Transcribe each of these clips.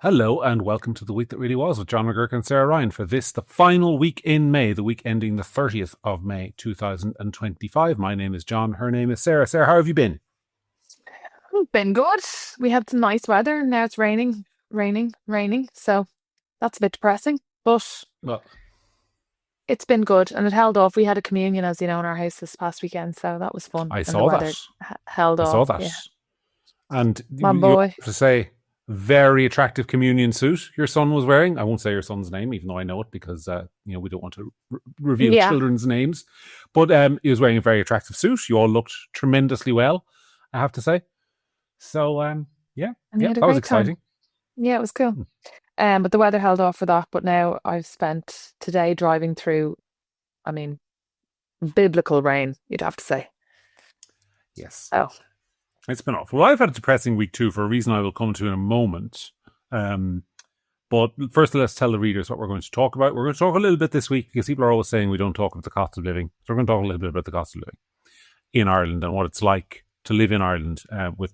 Hello and welcome to the week that really was with John McGurk and Sarah Ryan for this, the final week in May, the week ending the 30th of May 2025. My name is John. Her name is Sarah. Sarah, how have you been? Been good. We had some nice weather. Now it's raining. So that's a bit depressing, but Well, it's been good and it held off. We had a communion, as you know, in our house this past weekend, so that was fun. I And the saw that. weather held I saw off. that. Yeah, And my you boy. have to say, very attractive communion suit your son was wearing. I won't say your son's name, even though I know it because, we don't want to reveal Yeah, children's names. But he was wearing a very attractive suit. You all looked tremendously well, I have to say. So, and we had a that was great time. exciting. Yeah, it was cool. Hmm. But the weather held off for that. But now I've spent today driving through, I mean, biblical rain, you'd have to say. Yes. Oh, It's been awful. Well, I've had a depressing week too, for a reason I will come to in a moment. But first, let's tell the readers what we're going to talk about. We're going to talk a little bit this week because people are always saying we don't talk about the cost of living. So we're going to talk a little bit about the cost of living in Ireland and what it's like to live in Ireland with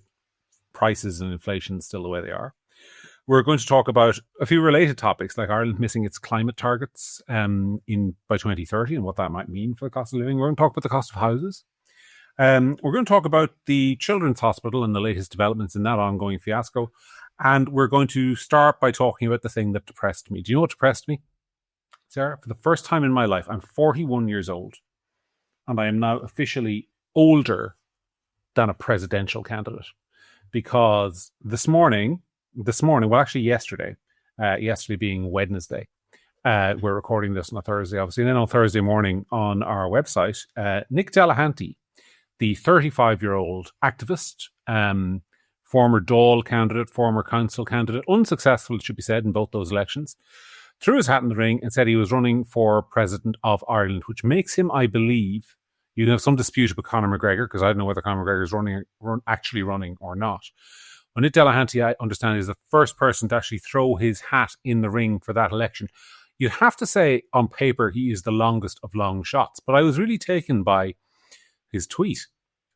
prices and inflation still the way they are. We're going to talk about a few related topics like Ireland missing its climate targets by 2030 and what that might mean for the cost of living. We're going to talk about the cost of houses. We're going to talk about the Children's Hospital and the latest developments in that ongoing fiasco. And we're going to start by talking about the thing that depressed me. Do you know what depressed me, Sarah? For the first time in my life, I'm 41 years old, and I am now officially older than a presidential candidate. Because yesterday being Wednesday, we're recording this on a Thursday, obviously. And then on Thursday morning on our website, Nick Delehanty, the 35-year-old activist, former Dáil candidate, former council candidate, unsuccessful, it should be said, in both those elections, threw his hat in the ring and said he was running for president of Ireland, which makes him, I believe, you can have some dispute about Conor McGregor, because I don't know whether Conor McGregor is actually running or not. But Nick Delehanty, I understand, is the first person to actually throw his hat in the ring for that election. You'd have to say, on paper, he is the longest of long shots. But I was really taken by his tweet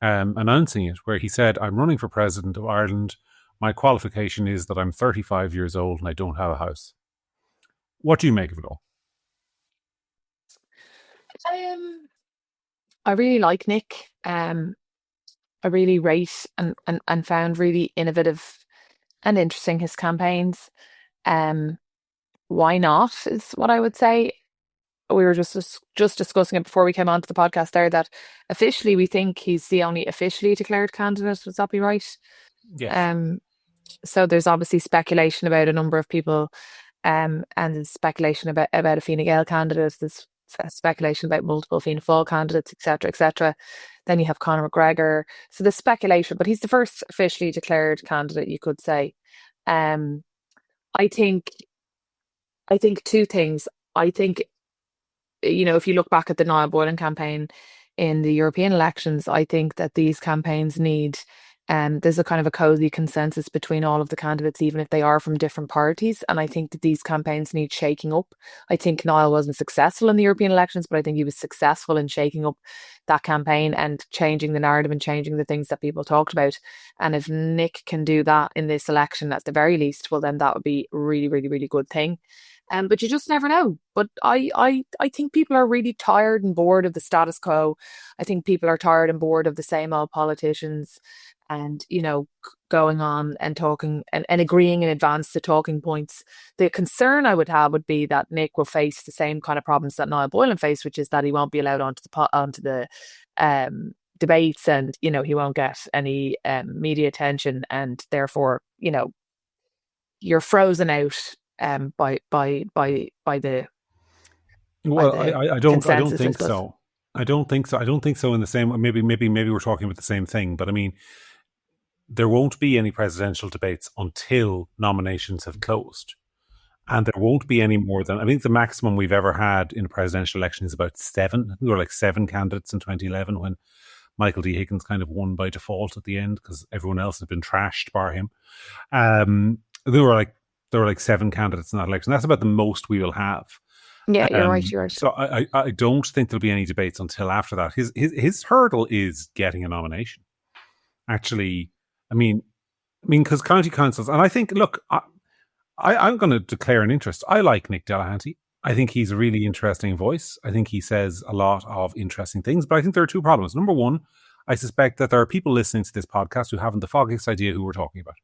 announcing it, where he said, "I'm running for president of Ireland. My qualification is that I'm 35 years old and I don't have a house." What do you make of it all? um, I really like Nick. I really rate and found really innovative and interesting his campaigns. Um, why not is what I would say. We were just discussing it before we came onto the podcast there that officially we think he's the only officially declared candidate. Would that be right? Yes. Um, so there's obviously speculation about a number of people, and there's speculation about a Fine Gael candidate. There's speculation about multiple Fianna Fáil candidates, etc., etc. Then you have Conor McGregor. So there's speculation, but he's the first officially declared candidate, you could say. Um, I think I think two things. I think, if you look back at the Niall Boylan campaign in the European elections, I think that these campaigns need, there's a kind of a cozy consensus between all of the candidates, even if they are from different parties. And I think that these campaigns need shaking up. I think Niall wasn't successful in the European elections, but I think he was successful in shaking up that campaign and changing the narrative and changing the things that people talked about. And if Nick can do that in this election at the very least, well, then that would be a really, really, really good thing. But you just never know. But I think people are really tired and bored of the status quo. I think people are tired and bored of the same old politicians and, going on and talking and agreeing in advance the talking points. The concern I would have would be that Nick will face the same kind of problems that Niall Boylan faced, which is that he won't be allowed onto the debates, and he won't get any media attention, and therefore you're frozen out by the by Well, the I don't consensus, I think suppose. so. I don't think so. I don't think so. In the same, maybe we're talking about the same thing. But I mean, there won't be any presidential debates until nominations have closed, and there won't be any more than, I think the maximum we've ever had in a presidential election is about seven. We were like seven candidates in 2011 when Michael D. Higgins kind of won by default at the end because everyone else had been trashed bar him. Um, there were like seven candidates in that election. That's about the most we will have. Yeah, you're right. You're right. So I don't think there'll be any debates until after that. His hurdle is getting a nomination. Actually, I mean, because county councils, and I think, look, I'm going to declare an interest. I like Nick Delehanty. I think he's a really interesting voice. I think he says a lot of interesting things, but I think there are two problems. Number one, I suspect that there are people listening to this podcast who haven't the foggiest idea who we're talking about.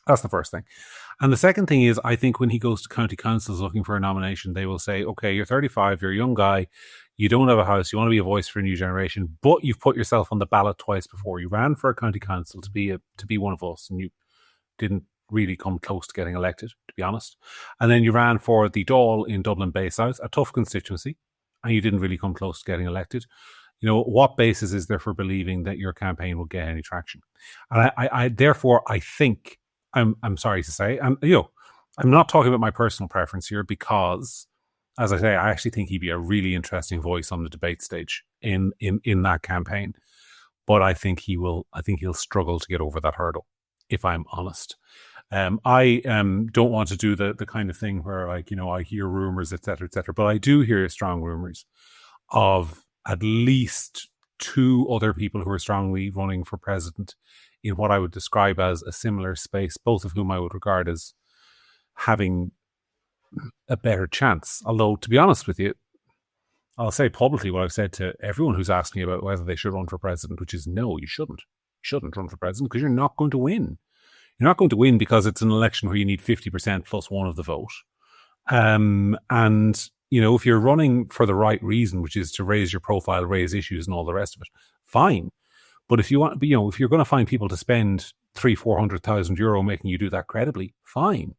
That's the first thing. And the second thing is, I think when he goes to county councils looking for a nomination, they will say, okay, you're 35, you're a young guy, you don't have a house, you want to be a voice for a new generation, but you've put yourself on the ballot twice before. You ran for a county council to be one of us, and you didn't really come close to getting elected, to be honest. And then you ran for the Dáil in Dublin Bay South, a tough constituency, and you didn't really come close to getting elected. You know, what basis is there for believing that your campaign will get any traction? And I therefore, I think, I'm sorry to say, and I'm not talking about my personal preference here because, as I say, I actually think he'd be a really interesting voice on the debate stage in that campaign. But I think he'll struggle to get over that hurdle, if I'm honest. I don't want to do the kind of thing where, like, I hear rumors, etc., but I do hear strong rumors of at least two other people who are strongly running for president in what I would describe as a similar space, both of whom I would regard as having a better chance. Although, to be honest with you, I'll say publicly what I've said to everyone who's asked me about whether they should run for president, which is no, you shouldn't. You shouldn't run for president because you're not going to win. You're not going to win because it's an election where you need 50% plus one of the vote. And, if you're running for the right reason, which is to raise your profile, raise issues and all the rest of it, fine. But if you want, if you're going to find people to spend 300,000-400,000 euro making you do that credibly, fine.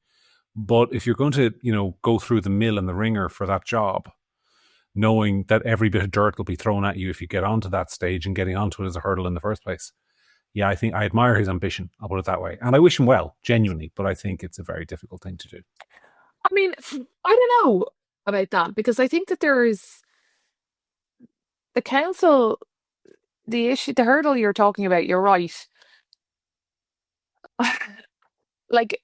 But if you're going to, go through the mill and the ringer for that job, knowing that every bit of dirt will be thrown at you if you get onto that stage and getting onto it as a hurdle in the first place. Yeah, I think I admire his ambition. I'll put it that way. And I wish him well, genuinely, but I think it's a very difficult thing to do. I mean, I don't know about that, because I think that there is the council, the issue, the hurdle you're talking about, you're right. Like,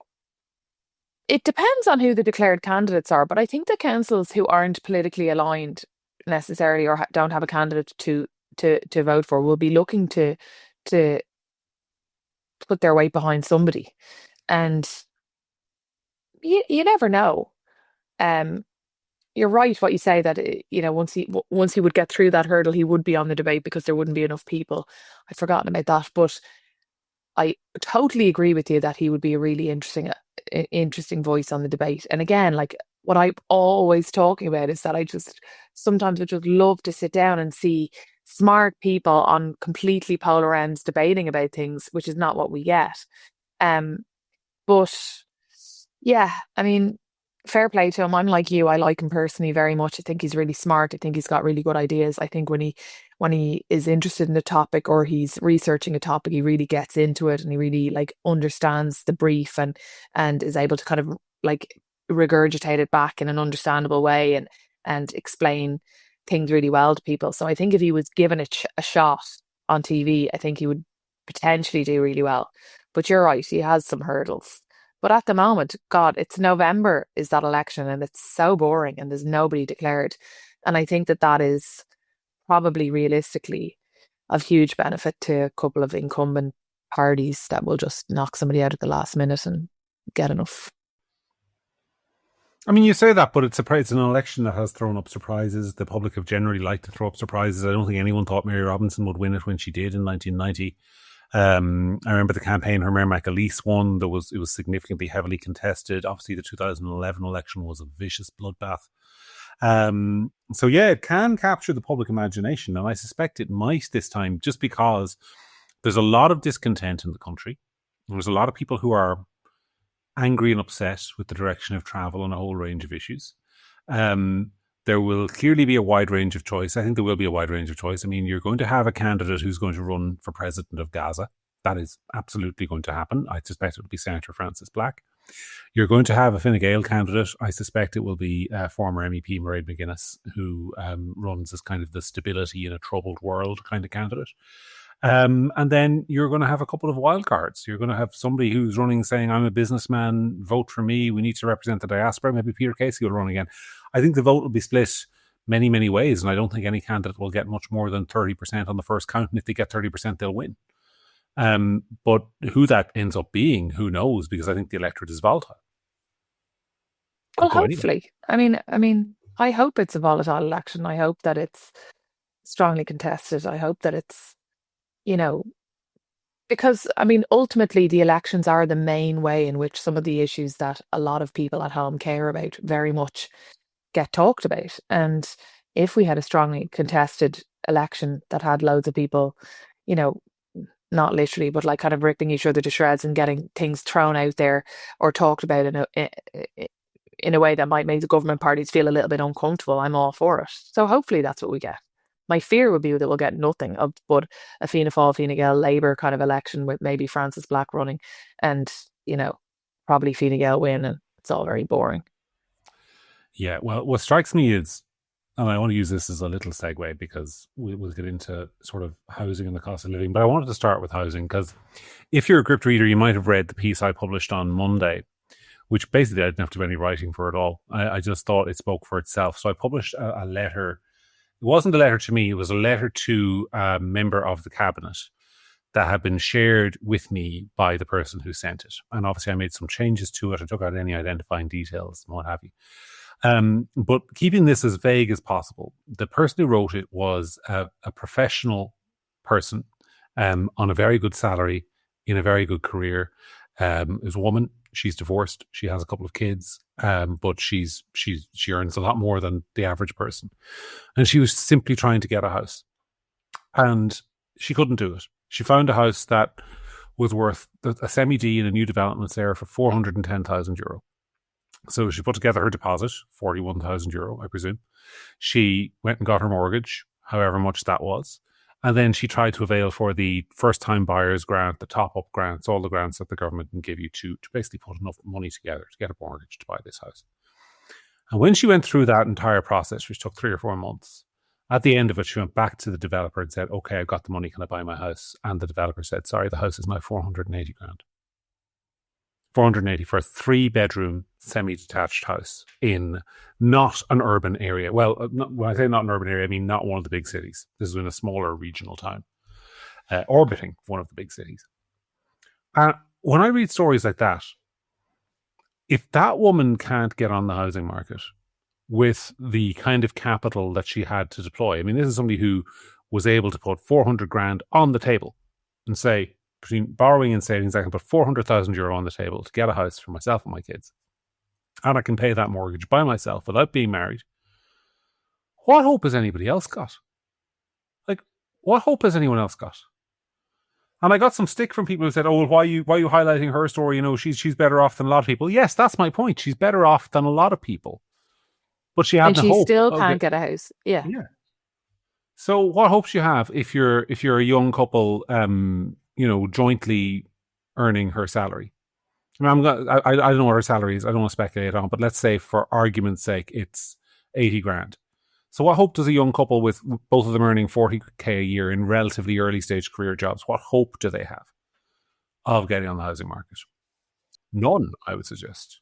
it depends on who the declared candidates are, but I think the councils who aren't politically aligned necessarily or don't have a candidate to vote for will be looking to put their weight behind somebody. And you never know. You're right what you say, that once he would get through that hurdle, he would be on the debate because there wouldn't be enough people. I'd forgotten about that, but I totally agree with you that he would be a really interesting voice on the debate. And again, like, what I'm always talking about is that sometimes I just love to sit down and see smart people on completely polar ends debating about things, which is not what we get. But yeah, I mean, fair play to him. I'm like you. I like him personally very much. I think he's really smart. I think he's got really good ideas. I think when he is interested in a topic or he's researching a topic, he really gets into it and he really understands the brief and is able to kind of regurgitate it back in an understandable way and explain things really well to people. So I think if he was given a shot on TV, I think he would potentially do really well. But you're right, he has some hurdles. But at the moment, God, it's November is that election, and it's so boring and there's nobody declared. And I think that is probably realistically of huge benefit to a couple of incumbent parties that will just knock somebody out at the last minute and get enough. I mean, you say that, but it's an election that has thrown up surprises. The public have generally liked to throw up surprises. I don't think anyone thought Mary Robinson would win it when she did in 1990. I remember the campaign her Mayor McAleese won. It was significantly heavily contested. Obviously, the 2011 election was a vicious bloodbath. So yeah, it can capture the public imagination, and I suspect it might this time, just because there's a lot of discontent in the country. There's a lot of people who are angry and upset with the direction of travel on a whole range of issues. There will clearly be a wide range of choice. I think there will be a wide range of choice. I mean, you're going to have a candidate who's going to run for president of Gaza. That is absolutely going to happen. I suspect it will be Senator Francis Black. You're going to have a Fine Gael candidate. I suspect it will be former MEP Mairead McGuinness, who runs as kind of the stability in a troubled world kind of candidate. And then you're going to have a couple of wildcards. You're going to have somebody who's running saying, I'm a businessman, vote for me. We need to represent the diaspora. Maybe Peter Casey will run again. I think the vote will be split many, many ways. And I don't think any candidate will get much more than 30% on the first count. And if they get 30%, they'll win. But who that ends up being, who knows? Because I think the electorate is volatile. Could Well, go anywhere. hopefully. I vote it's a volatile election. I hope that it's strongly contested. I hope that it's, you know, because ultimately the elections are the main way in which some of the issues that a lot of people at home care about very much get talked about. And if we had a strongly contested election that had loads of people, you know, not literally, but like kind of ripping each other to shreds and getting things thrown out there or talked about in a way that might make the government parties feel a little bit uncomfortable, I'm all for it. So hopefully that's what we get. My fear would be that we'll get nothing of but a Fianna Fáil, Fine Gael Labour kind of election with maybe Francis Black running and, probably Fine Gael win, and it's all very boring. Yeah, well, what strikes me is, and I want to use this as a little segue because we'll get into sort of housing and the cost of living, but I wanted to start with housing because if you're a Gript reader, you might have read the piece I published on Monday, which basically I didn't have to do any writing for at all. I just thought it spoke for itself. So I published a letter. It wasn't a letter to me, it was a letter to a member of the cabinet that had been shared with me by the person who sent it. And obviously I made some changes to it. I took out any identifying details and what have you. But keeping this as vague as possible, the person who wrote it was a professional person on a very good salary in a very good career. Is a woman. She's divorced. She has a couple of kids, but she earns a lot more than the average person. And she was simply trying to get a house. And she couldn't do it. She found a house that was worth a semi-D in a new development there for €410,000. So she put together her deposit, €41,000, I presume. She went and got her mortgage, however much that was. And then she tried to avail for the first-time buyers grant, the top-up grants, all the grants that the government can give you to basically put enough money together to get a mortgage to buy this house. And when she went through that entire process, which took 3 or 4 months, at the end of it, she went back to the developer and said, okay, I've got the money, can I buy my house? And the developer said, sorry, the house is now 480 grand. 480 for a 3-bedroom semi-detached house in not an urban area. Well, when I say not an urban area, I mean not one of the big cities. This is in a smaller regional town, orbiting one of the big cities. When I read stories like that, if that woman can't get on the housing market with the kind of capital that she had to deploy, this is somebody who was able to put 400 grand on the table and say, between borrowing and savings, I can put €400,000 on the table to get a house for myself and my kids. And I can pay that mortgage by myself without being married. What hope has anybody else got? Like, what hope has anyone else got? And I got some stick from people who said, oh, well, why are you highlighting her story? She's better off than a lot of people. Yes, that's my point. She's better off than a lot of people. But she had and the she hope. still can't get a house. Yeah. So what hopes you have if you're a young couple, jointly earning her salary? I don't know what her salary is. I don't want to speculate on, but let's say for argument's sake, it's 80 grand. So what hope does a young couple with both of them earning 40k a year in relatively early stage career jobs, what hope do they have of getting on the housing market? None, I would suggest.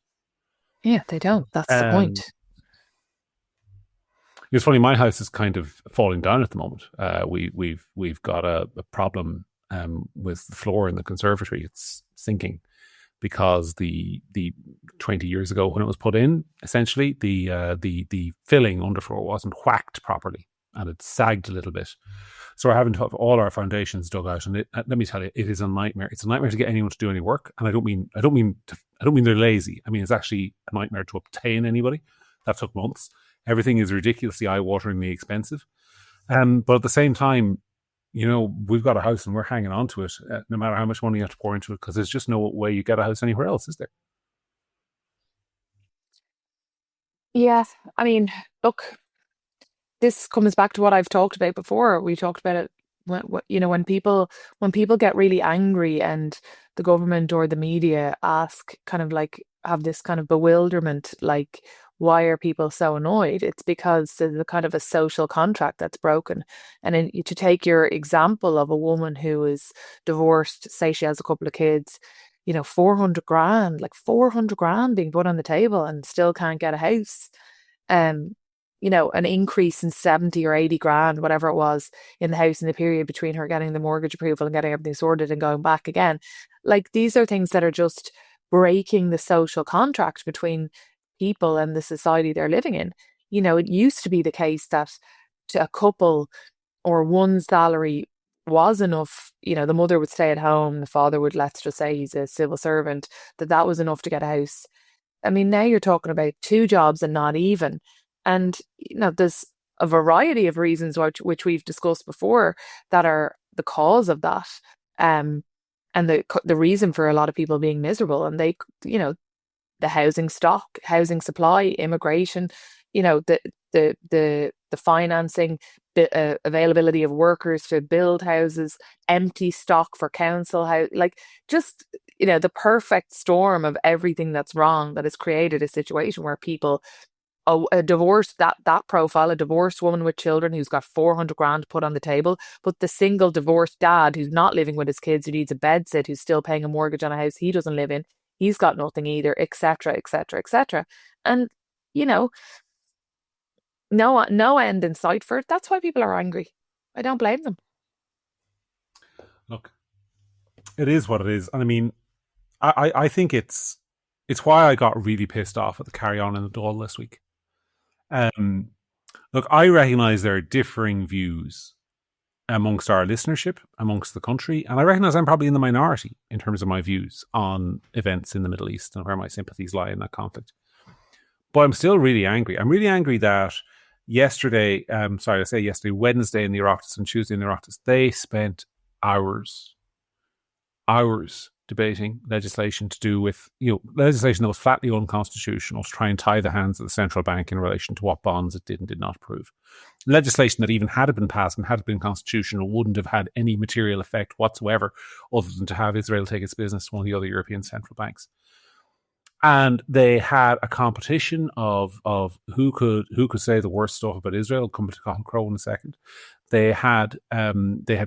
Yeah, they don't. That's the point. It's funny, my house is kind of falling down at the moment. We've got a problem with the floor in the conservatory. It's sinking because the 20 years ago when it was put in, essentially the filling underfloor wasn't whacked properly and it sagged a little bit. So we're having to have all our foundations dug out, and let me tell you, it is a nightmare. It's a nightmare to get anyone to do any work, and I don't mean they're lazy. It's actually a nightmare to obtain anybody. That took months. Everything is ridiculously eye-wateringly expensive, but at the same time, we've got a house and we're hanging on to it, no matter how much money you have to pour into it, because there's just no way you get a house anywhere else, is there? Yeah, look, this comes back to what I've talked about before. We talked about it when people get really angry and the government or the media ask, kind of like, have this kind of bewilderment, like, why are people so annoyed? It's because there's a kind of a social contract that's broken. And to take your example of a woman who is divorced, say she has a couple of kids, 400 grand, like 400 grand being put on the table and still can't get a house. An increase in 70 or 80 grand, whatever it was, in the house in the period between her getting the mortgage approval and getting everything sorted and going back again. Like, these are things that are just breaking the social contract between people and the society they're living in. It used to be the case that to a couple or one salary was enough. The mother would stay at home, the father would, let's just say he's a civil servant, that was enough to get a house. I mean, now you're talking about two jobs and not even. And, there's a variety of reasons which we've discussed before that are the cause of that. And the reason for a lot of people being miserable. And the housing stock, housing supply, immigration, the financing, the availability of workers to build houses, empty stock for council house, like just the perfect storm of everything that's wrong that has created a situation where people, a divorced that profile, a divorced woman with children who's got 400 grand put on the table, but the single divorced dad who's not living with his kids, who needs a bed sit, who's still paying a mortgage on a house he doesn't live in, he's got nothing either, etc., etc., etc. And no end in sight for it. That's why people are angry. I don't blame them. Look, it is what it is. And I mean, I think it's why I got really pissed off at the Carry On in the Dáil this week. Look, I recognise there are differing views amongst our listenership, amongst the country, and I recognise I'm probably in the minority in terms of my views on events in the Middle East and where my sympathies lie in that conflict. But I'm still really angry. I'm really angry that Wednesday in the Oireachtas and Tuesday in the Oireachtas, they spent hours debating legislation to do with, legislation that was flatly unconstitutional to try and tie the hands of the central bank in relation to what bonds it did and did not approve. Legislation that even had it been passed and had it been constitutional wouldn't have had any material effect whatsoever other than to have Israel take its business to one of the other European central banks. And they had a competition of who could say the worst stuff about Israel. I'll come to Cathal Crowe in a second. They had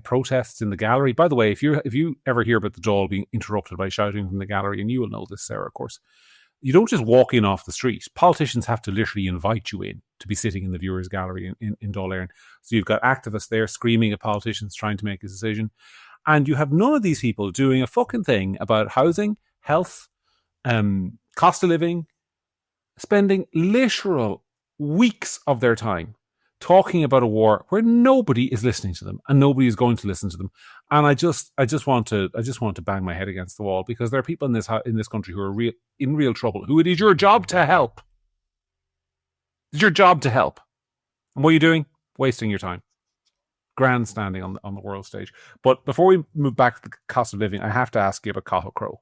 protests in the gallery. By the way, if you ever hear about the Dáil being interrupted by shouting from the gallery, and you will know this, Sarah, of course, you don't just walk in off the street. Politicians have to literally invite you in to be sitting in the viewers' gallery in Dáil Éireann. So you've got activists there screaming at politicians trying to make a decision. And you have none of these people doing a fucking thing about housing, health, cost of living, spending literal weeks of their time talking about a war where nobody is listening to them and nobody is going to listen to them. And I just want to bang my head against the wall, because there are people in this country who are in real trouble, who it is your job to help. It's your job to help. And what are you doing? Wasting your time. Grandstanding on the world stage. But before we move back to the cost of living, I have to ask you about Cathal Crowe.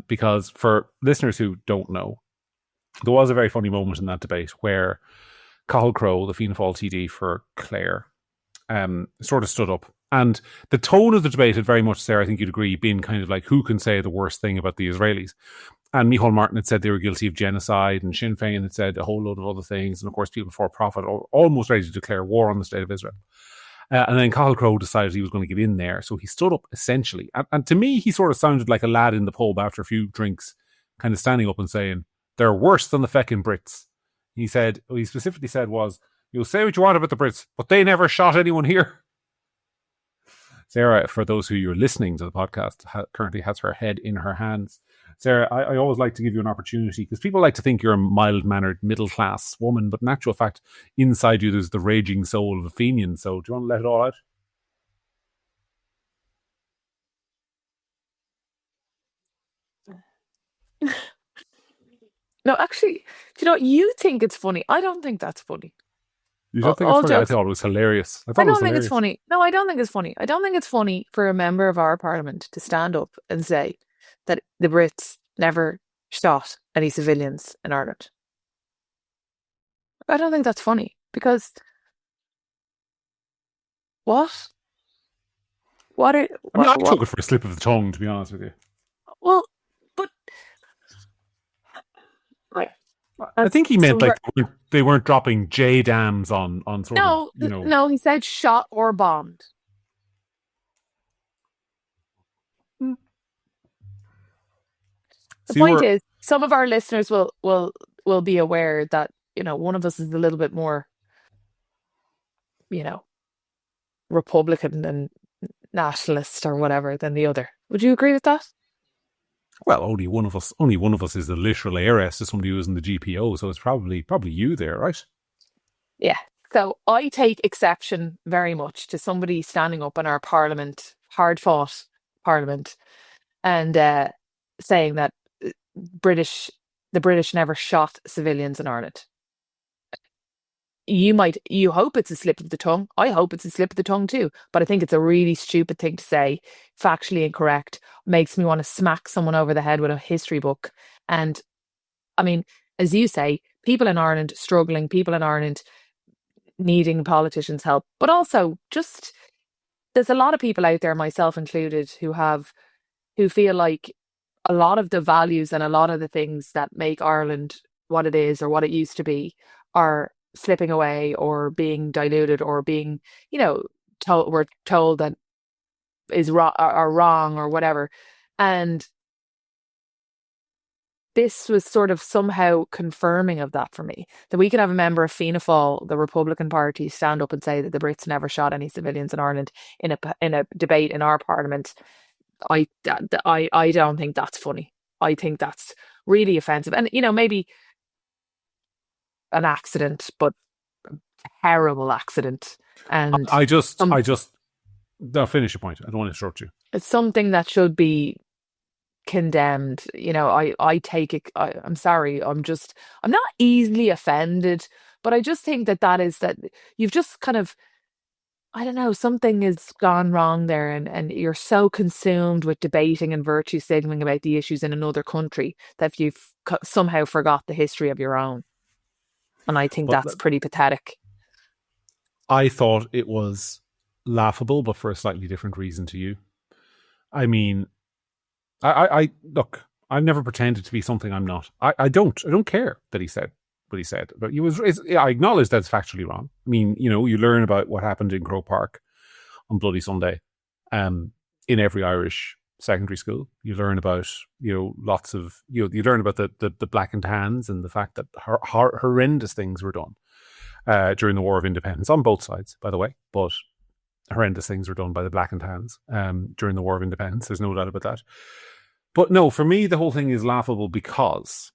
Because for listeners who don't know, there was a very funny moment in that debate where Cathal Crowe, the Fianna Fáil TD for Clare, sort of stood up. And the tone of the debate had very much, Sarah, I think you'd agree, been kind of like, who can say the worst thing about the Israelis? And Micheál Martin had said they were guilty of genocide, and Sinn Féin had said a whole load of other things. And of course, people for profit are almost ready to declare war on the state of Israel. And then Cathal Crowe decided he was going to get in there. So he stood up essentially. And to me, he sort of sounded like a lad in the pub after a few drinks, kind of standing up and saying, they're worse than the feckin' Brits. He said, what he specifically said was, you'll say what you want about the Brits, but they never shot anyone here. Sarah, for those who you're listening to the podcast, currently has her head in her hands. Sarah, I always like to give you an opportunity, because people like to think you're a mild-mannered, middle-class woman, but in actual fact, inside you there's the raging soul of a Fenian. So do you want to let it all out? No, actually, do you know what? You think it's funny. I don't think that's funny. You don't think it's funny? I thought it was hilarious. I don't think it's funny. No, I don't think it's funny. I don't think it's funny for a member of our parliament to stand up and say that the Brits never shot any civilians in Ireland. I don't think that's funny, because what? I took it for a slip of the tongue, to be honest with you. Well, but right. I think he meant like they weren't dropping J dams on sort of, No, he said shot or bombed. The point is, some of our listeners will be aware that, one of us is a little bit more, Republican and nationalist or whatever than the other. Would you agree with that? Well, only one of us is the literal heiress to somebody who's in the GPO, so it's probably you there, right? Yeah. So I take exception very much to somebody standing up in our parliament, hard fought parliament, and saying that British the British never shot civilians in Ireland. You hope it's a slip of the tongue. I hope it's a slip of the tongue too. But I think it's a really stupid thing to say, factually incorrect, makes me want to smack someone over the head with a history book. And I mean, as you say, people in Ireland struggling, people in Ireland needing politicians' help, but also just there's a lot of people out there, myself included, who feel like a lot of the values and a lot of the things that make Ireland what it is or what it used to be are slipping away or being diluted or being, we're told that is wrong are wrong or whatever. And this was sort of somehow confirming of that for me, that we could have a member of Fianna Fáil, the Republican Party, stand up and say that the Brits never shot any civilians in Ireland in a debate in our parliament. I don't think that's funny. I think that's really offensive, and maybe an accident, but a terrible accident, and I just, some I just, no, finish your point. I don't want to interrupt you. it's something that should be condemned. I take it. I'm sorry. I'm not easily offended, but I just think that is that you've just kind of, I don't know, something has gone wrong there, and you're so consumed with debating and virtue signaling about the issues in another country that you've somehow forgot the history of your own. And I think But that's pretty pathetic. I thought it was laughable, but for a slightly different reason to you. I mean, I look. I've never pretended to be something I'm not. I don't care that he said what he said. But I acknowledge that's factually wrong. I mean, you learn about what happened in Croke Park on Bloody Sunday, in every Irish secondary school. You learn about lots of you learn about the blackened hands and the fact that horrendous things were done during the War of Independence on both sides, by the way, but horrendous things were done by the blackened hands during the War of Independence. There's no doubt about that. But no, for me, the whole thing is laughable because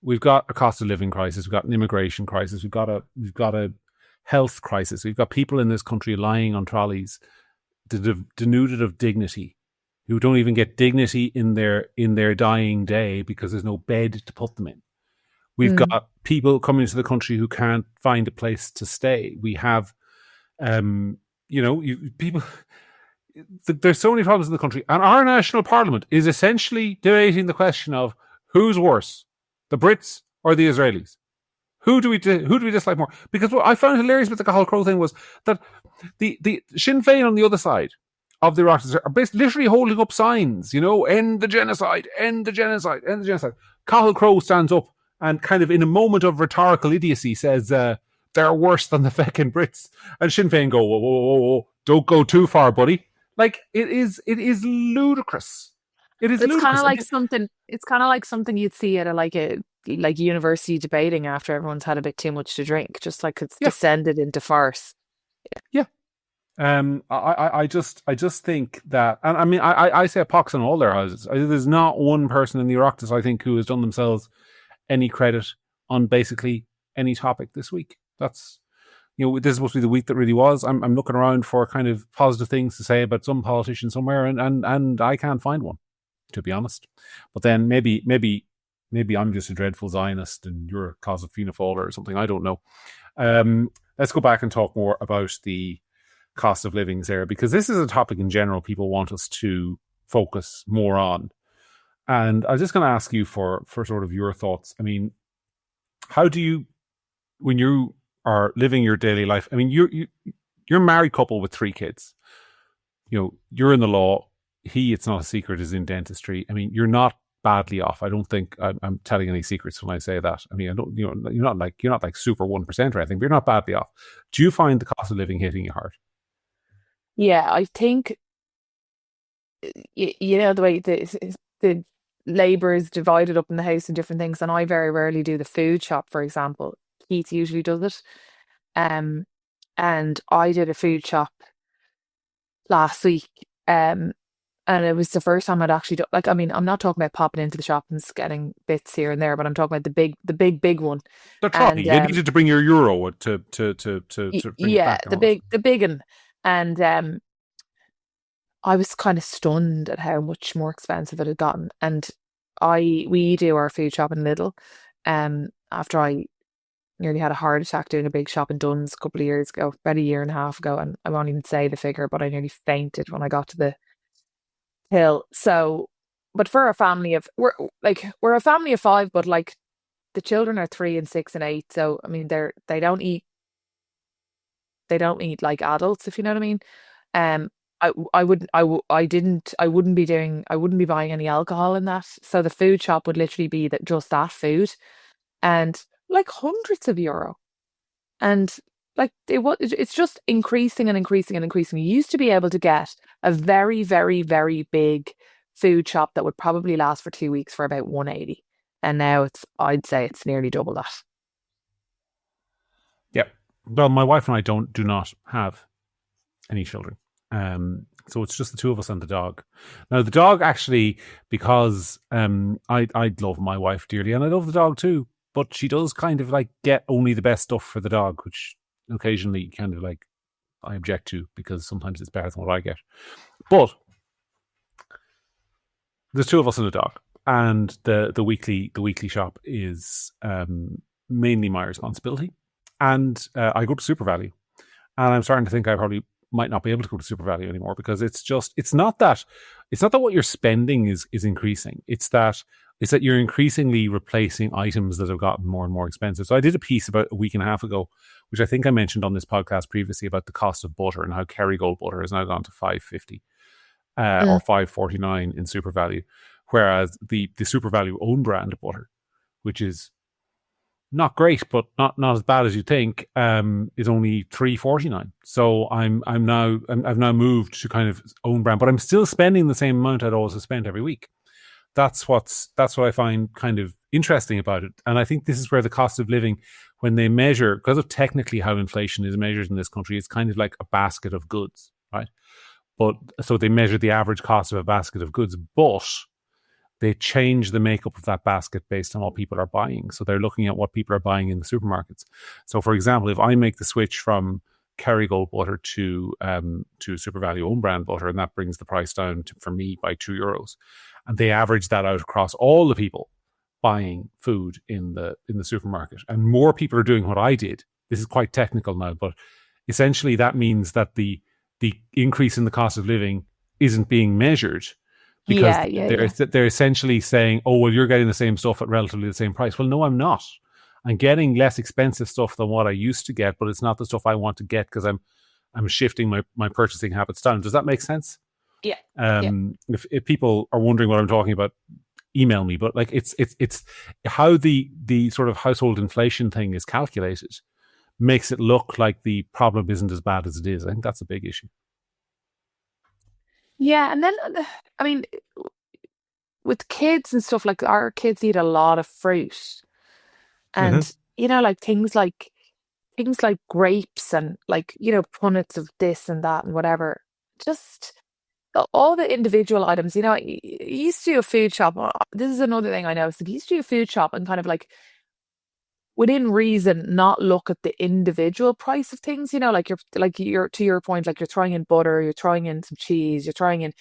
we've got a cost of living crisis, we've got an immigration crisis, we've got a health crisis, we've got people in this country lying on trolleys, denuded of dignity, who don't even get dignity in their dying day because there's no bed to put them in. We've got people coming into the country who can't find a place to stay. We have, people. There's so many problems in the country, and our national parliament is essentially debating the question of who's worse, the Brits or the Israelis. Who do we dislike more? Because what I found hilarious with the Cathal Crowe thing was that the Sinn Féin on the other side of the Oireachtas are basically literally holding up signs, end the genocide, end the genocide, end the genocide. Cathal Crowe stands up and kind of in a moment of rhetorical idiocy says they're worse than the feckin' Brits, and Sinn Féin go, whoa, whoa, whoa, whoa, don't go too far, buddy. Like it is ludicrous. It is It's kind ludicrous. of like something. It's kind of like something you'd see at a university debating after everyone's had a bit too much to drink, just like it's descended into farce. Yeah. I just think that, and I mean, I say a pox on all their houses. There's not one person in the Oireachtas, I think, who has done themselves any credit on basically any topic this week. That's, this is supposed to be the week that really was. I'm looking around for kind of positive things to say about some politician somewhere, and I can't find one, to be honest. But then maybe I'm just a dreadful Zionist and you're a cause of Fianna Fáil or something. I don't know. Let's go back and talk more about the cost of livings there, because this is a topic in general people want us to focus more on. And I'm just going to ask you for sort of your thoughts. I mean, how do you, when you are living your daily life, I mean, you're a married couple with 3 kids. You're in the law. It's not a secret, is in dentistry. I mean, you're not badly off. I don't think I'm telling any secrets when I say that. I mean, I don't. You're not like super 1% or anything, but you're not badly off. Do you find the cost of living hitting you hard? Yeah, I think the way the labor is divided up in the house and different things, and I very rarely do the food shop, for example. Keith usually does it, and I did a food shop last week, And it was the first time I'd actually done, like, I mean, I'm not talking about popping into the shop and just getting bits here and there, but I'm talking about the big one. The trolley. And You needed to bring your euro to bring it yeah, back and all that. the big one. And I was kind of stunned at how much more expensive it had gotten. And we do our food shop in Lidl. After I nearly had a heart attack doing a big shop in Duns a couple of years ago, about a year and a half ago, and I won't even say the figure, but I nearly fainted when I got to the hill. So, but for a family of we're a family of five, but like the children are 3 and 6 and 8. So I mean, they don't eat like adults, if you know what I mean. Um, I wouldn't I wouldn't be buying any alcohol in that. So the food shop would literally be that food, and like hundreds of euro, and like it's just increasing and increasing and increasing. You used to be able to get a very very very big food shop that would probably last for 2 weeks for about 180, and now I'd say it's nearly double that. Yeah. Well, my wife and I do not have any children. So it's just the two of us and the dog. Now the dog actually, because I love my wife dearly and I love the dog too, but she does kind of like get only the best stuff for the dog, which occasionally kind of like I object to because sometimes it's better than what I get. But there's two of us and a dog, and the weekly shop is mainly my responsibility. And I go to Super Value, and I'm starting to think I probably might not be able to go to Super Value anymore because it's not that what you're spending is increasing. It's that you're increasingly replacing items that have gotten more and more expensive. So I did a piece about a week and a half ago, which I think I mentioned on this podcast previously, about the cost of butter and how Kerrygold butter has now gone to $5.50 or $5.49 in Super Value, whereas the Super Value own brand butter, which is not great, but not as bad as you think, is only $3.49. So I've now moved to kind of own brand, but I'm still spending the same amount I'd always have spent every week. That's what I find kind of interesting about it. And I think this is where the cost of living, when they measure, because of technically how inflation is measured in this country, it's kind of like a basket of goods, right? But so they measure the average cost of a basket of goods, but they change the makeup of that basket based on what people are buying. So they're looking at what people are buying in the supermarkets. So, for example, if I make the switch from Kerrygold butter to Super Value own brand butter, and that brings the price down for me by €2, and they average that out across all the people buying food in the supermarket, and more people are doing what I did. This is quite technical now, but essentially that means that the increase in the cost of living isn't being measured, because they're essentially saying, oh, well, you're getting the same stuff at relatively the same price. Well, no, I'm not. I'm getting less expensive stuff than what I used to get, but it's not the stuff I want to get because I'm shifting my purchasing habits down. Does that make sense? Yeah. If people are wondering what I'm talking about, email me. But like it's how the sort of household inflation thing is calculated makes it look like the problem isn't as bad as it is. I think that's a big issue. Yeah, and then I mean, with kids and stuff, like our kids eat a lot of fruit, and like things like grapes and like punnets of this and that and whatever. Just all the individual items. You used to do a food shop. This is another thing I noticed. You used to do a food shop and kind of like, within reason, not look at the individual price of things. You're to your point, like you're throwing in butter, you're throwing in some cheese, you're throwing in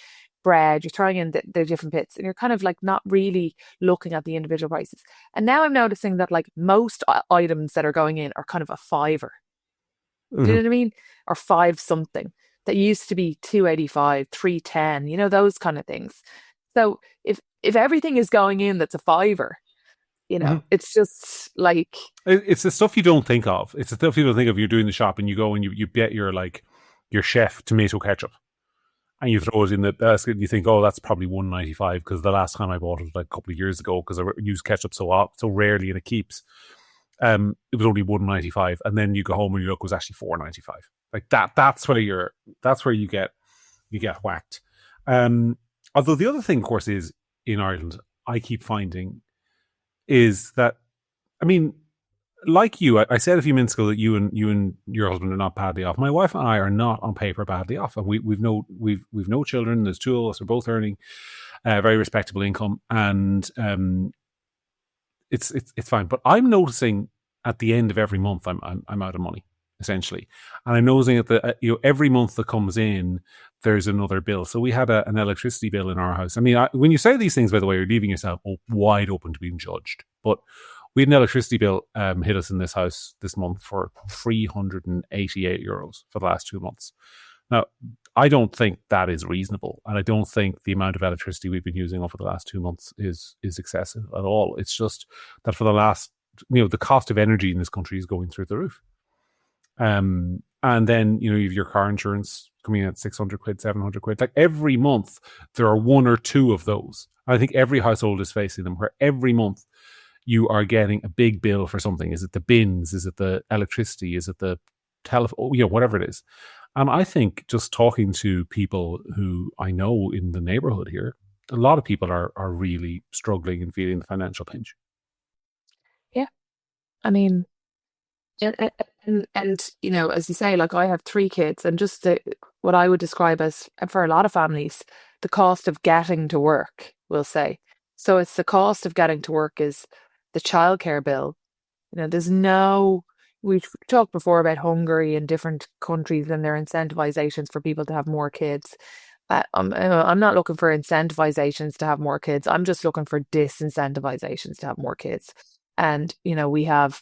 bread, you're throwing in the different bits, and you're kind of like not really looking at the individual prices. And now I'm noticing that like most items that are going in are kind of a fiver. Do you know what I mean? Or five something. That used to be 2.85, 3.10. Those kind of things. So if everything is going in that's a fiver, it's just like, it's the stuff you don't think of. It's the stuff you don't think of. You're doing the shop and you go and you get your chef tomato ketchup and you throw it in the basket and you think, oh, that's probably $1.95 because the last time I bought it was like a couple of years ago because I use ketchup so rarely and it keeps. It was only $1.95, and then you go home and you look, it was actually $4.95. Like that. That's where you get whacked. Although the other thing, of course, is in Ireland, I keep finding is that, I mean, like you, I said a few minutes ago that you and your husband are not badly off. My wife and I are not on paper badly off, and we've no children. There's two of us. We're both earning very respectable income, and it's fine. But I'm noticing at the end of every month, I'm out of money essentially, and I'm noticing at the every month that comes in, there's another bill. So we had an electricity bill in our house. I mean, when you say these things, by the way, you're leaving yourself wide open to being judged. But we had an electricity bill hit us in this house this month for €388 for the last 2 months. Now, I don't think that is reasonable, and I don't think the amount of electricity we've been using over the last 2 months is excessive at all. It's just that for the last, the cost of energy in this country is going through the roof. And then, you have your car insurance coming in at 600 quid, 700 quid. Like every month, there are one or two of those. I think every household is facing them, where every month you are getting a big bill for something. Is it the bins? Is it the electricity? Is it the telephone? Whatever it is. And I think just talking to people who I know in the neighborhood here, a lot of people are really struggling and feeling the financial pinch. Yeah. I mean, and as you say, like I have 3 kids, and just what I would describe as, for a lot of families, the cost of getting to work, we'll say. So it's the cost of getting to work is the childcare bill. We've talked before about Hungary and different countries and their incentivizations for people to have more kids. I'm not looking for incentivizations to have more kids. I'm just looking for disincentivizations to have more kids. And, we have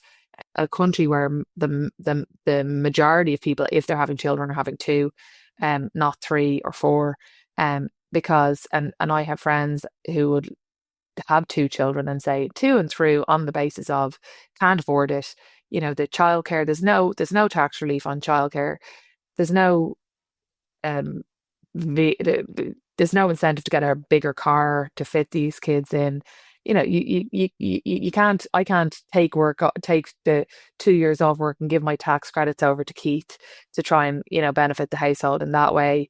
a country where the majority of people, if they're having children, are having two, not 3 or 4, because and I have friends who would have 2 children and say 2 and through on the basis of can't afford it. The childcare, there's no tax relief on childcare. There's no um there's no incentive to get a bigger car to fit these kids in. You can't. I can't take the 2 years off work and give my tax credits over to Keith to try and benefit the household in that way.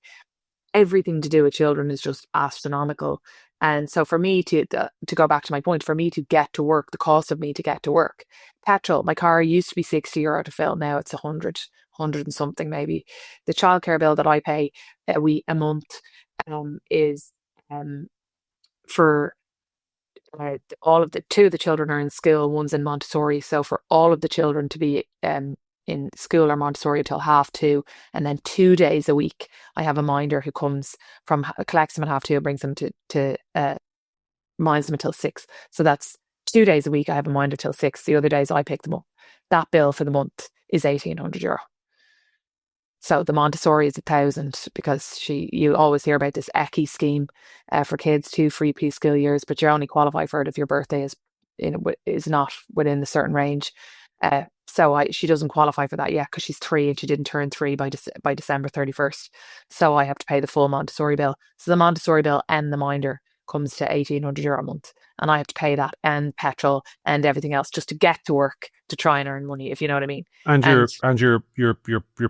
Everything to do with children is just astronomical. And so for me to go back to my point, for me to get to work, the cost of me to get to work, petrol, my car used to be €60 to fill, now it's 100 and something maybe. The childcare bill that I pay a month is for all of the 2 of the children are in school, one's in Montessori. So for all of the children to be in school or Montessori until 2:30, and then 2 days a week, I have a minder who comes collects them at 2:30 and brings them to minds them until 6. So that's 2 days a week. I have a minder till 6. The other days I pick them up. That bill for the month is €1,800. So the Montessori is 1,000 because you always hear about this ECI scheme for kids, 2 free preschool years, but you only qualify for it if your birthday is not within a certain range. So she doesn't qualify for that yet because she's 3 and she didn't turn 3 by December 31st. So I have to pay the full Montessori bill. So the Montessori bill and the minder comes to €1,800 a month, and I have to pay that and petrol and everything else just to get to work to try and earn money, if you know what I mean. And your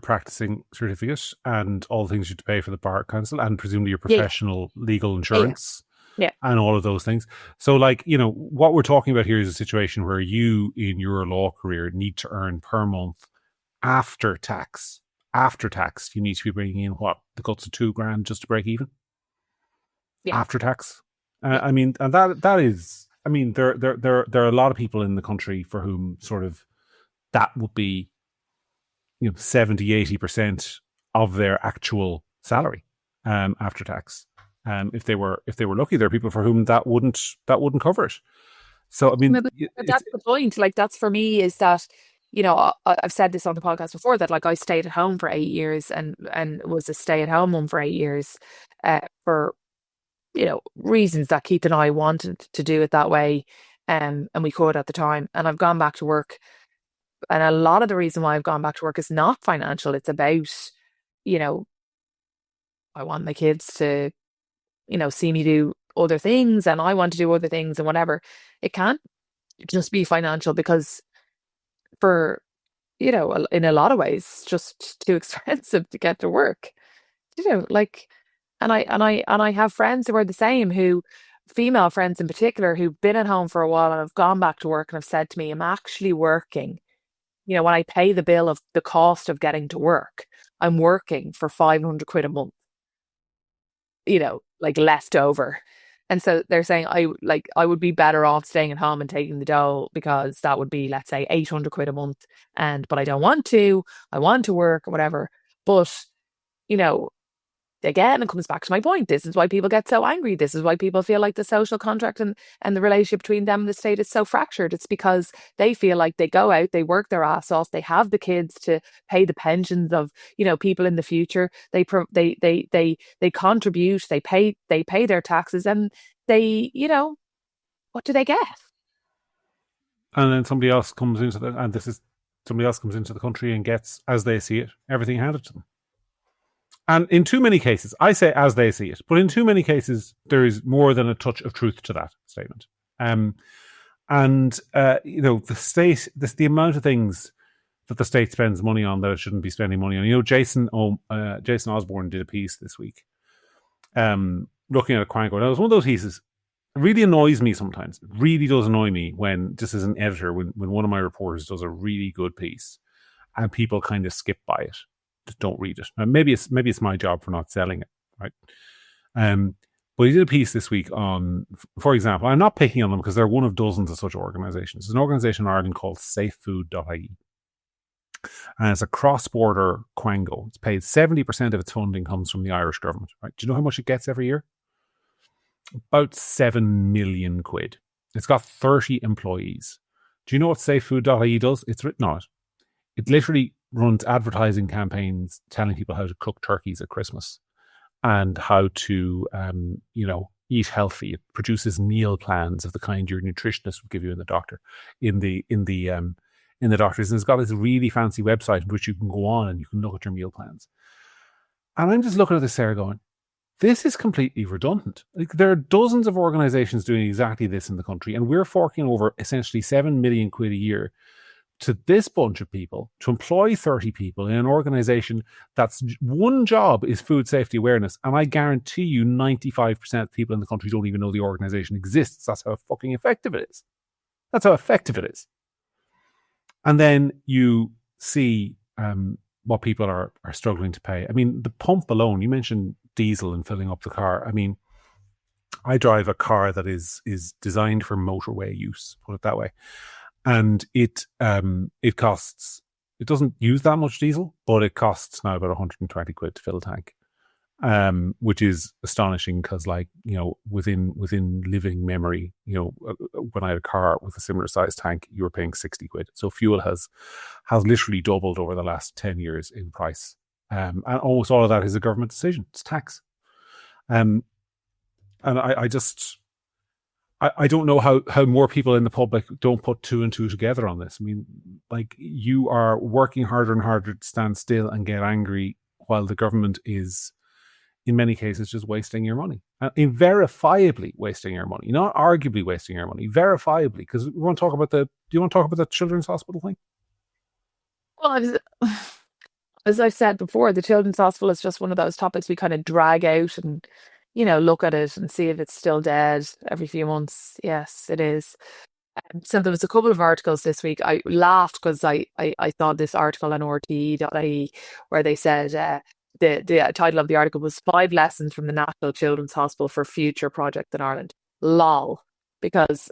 practicing certificate and all the things you have to pay for the bar council and presumably your professional legal insurance. Yeah. And all of those things. So what we're talking about here is a situation where you in your law career need to earn per month after tax, you need to be bringing in the guts of $2,000 just to break even. Yeah. After tax. I mean, and that is, I mean, there are a lot of people in the country for whom sort of that would be, 70-80% of their actual salary after tax. If they were lucky, there are people for whom that wouldn't cover it. So I mean, but that's the point. Like that's for me is that I've said this on the podcast before that I stayed at home for 8 years and was a stay-at-home mum for 8 years for reasons that Keith and I wanted to do it that way, and we could at the time. And I've gone back to work, and a lot of the reason why I've gone back to work is not financial. It's about I want my kids to see me do other things, and I want to do other things and whatever. It can't just be financial because for, in a lot of ways, it's just too expensive to get to work, and I have friends who are the same, female friends in particular, who've been at home for a while and have gone back to work and have said to me, I'm actually working when I pay the bill of the cost of getting to work, I'm working for 500 quid a month, like left over. And so they're saying I would be better off staying at home and taking the dough, because that would be, let's say, 800 quid a month. But I don't want to. I want to work or whatever. But, you know, again, it comes back to my point. This is why people get so angry. This is why people feel like the social contract and the relationship between them and the state is so fractured. It's because they feel like they go out, they work their ass off, they have the kids to pay the pensions of, people in the future. They contribute, they pay their taxes, and they, what do they get? And then somebody else comes into the country and gets, as they see it, everything handed to them. And in too many cases, I say as they see it, but in too many cases, there is more than a touch of truth to that statement. The state, the amount of things that the state spends money on that it shouldn't be spending money on. Jason Osborne did a piece this week, looking at a Quango. Now, it was one of those pieces. It really annoys me sometimes. It really does annoy me when, just as an editor, when one of my reporters does a really good piece and people kind of skip by it. Just don't read it. Maybe it's my job for not selling it, right? But he did a piece this week on, for example, I'm not picking on them because they're one of dozens of such organisations. There's an organisation in Ireland called safefood.ie, and it's a cross-border Quango. It's paid 70% of its funding comes from the Irish government, right? Do you know how much it gets every year? About 7 million quid. It's got 30 employees. Do you know what safefood.ie does? It's written on it. It literally runs advertising campaigns telling people how to cook turkeys at Christmas and how to, eat healthy. It produces meal plans of the kind your nutritionist would give you in the doctor's. And it's got this really fancy website in which you can go on and you can look at your meal plans. And I'm just looking at this there going, this is completely redundant. Like, there are dozens of organizations doing exactly this in the country, and we're forking over essentially 7 million quid a year to this bunch of people to employ 30 people in an organization that's one job is food safety awareness. And I guarantee you 95% of people in the country don't even know the organization exists. That's how fucking effective it is. That's how effective it is. And then you see what people are struggling to pay. I mean, the pump alone, you mentioned diesel and filling up the car. I mean, I drive a car that is designed for motorway use, put it that way. And it costs, it doesn't use that much diesel, but it costs now about 120 quid to fill a tank, which is astonishing because, within living memory, when I had a car with a similar size tank, you were paying 60 quid. So fuel has literally doubled over the last 10 years in price. And almost all of that is a government decision. It's tax. And I don't know how more people in the public don't put two and two together on this. I mean, you are working harder and harder to stand still and get angry while the government is, in many cases, just wasting your money. And verifiably wasting your money. Not arguably wasting your money, verifiably. Because we want to talk about do you want to talk about the children's hospital thing? Well, as I've said before, the children's hospital is just one of those topics we kind of drag out and look at it and see if it's still dead every few months. Yes, it is. So there was a couple of articles this week. I laughed because I thought this article on RTE.ie where they said the title of the article was 5 Lessons from the National Children's Hospital for Future Project in Ireland. Lol. Because,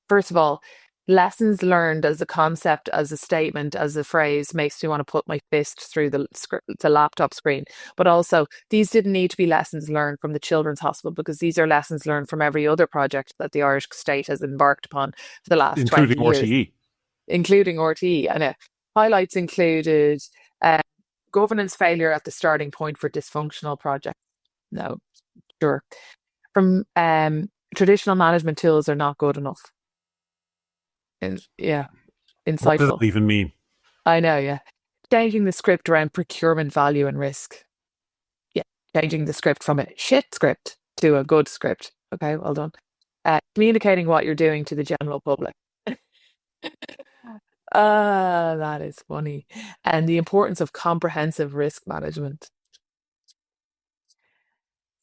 first of all, lessons learned as a concept, as a statement, as a phrase makes me want to put my fist through the laptop screen. But also, these didn't need to be lessons learned from the Children's Hospital, because these are lessons learned from every other project that the Irish state has embarked upon for the last 20 years. RTE. Including RTE. And highlights included governance failure at the starting point for dysfunctional projects. No, sure. From traditional management tools are not good enough. Insightful. What does that even mean? I know, yeah. Changing the script around procurement value and risk. Yeah, changing the script from a shit script to a good script. Okay, well done. Communicating what you're doing to the general public. That is funny. And the importance of comprehensive risk management.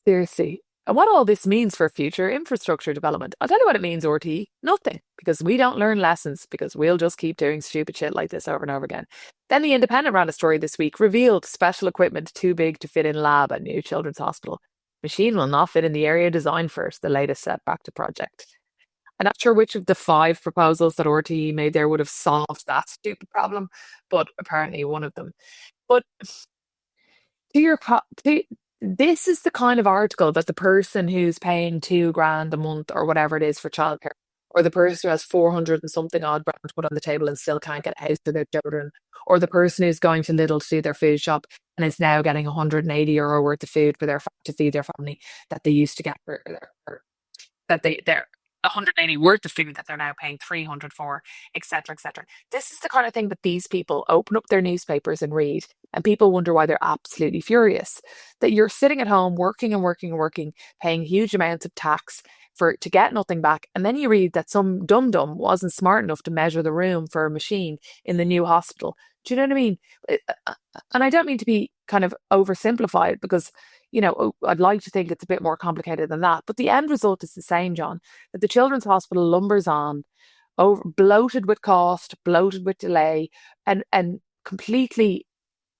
Seriously. And what all this means for future infrastructure development. I'll tell you what it means, RT. Nothing. Because we don't learn lessons, because we'll just keep doing stupid shit like this over and over again. Then The Independent ran a story this week, revealed special equipment too big to fit in lab at new children's hospital. Machine will not fit in the area designed for it, the latest setback to project. I'm not sure which of the 5 proposals that RTE made there would have solved that stupid problem, but apparently one of them. But this is the kind of article that the person who's paying £2,000 a month or whatever it is for childcare, or the person who has 400 and something odd grand to put on the table and still can't get a house for their children, or the person who's going to Lidl to do their food shop and is now getting €180 worth of food for to feed their family that they used to get that they're 180 worth of food that they're now paying 300 for, etc., etc. This is the kind of thing that these people open up their newspapers and read, and people wonder why they're absolutely furious. That you're sitting at home working and working and working, paying huge amounts of tax to get nothing back, and then you read that some dum-dum wasn't smart enough to measure the room for a machine in the new hospital. Do you know what I mean? And I don't mean to be kind of oversimplified, because I'd like to think it's a bit more complicated than that. But the end result is the same, John, that the Children's Hospital lumbers on, bloated with cost, bloated with delay, and completely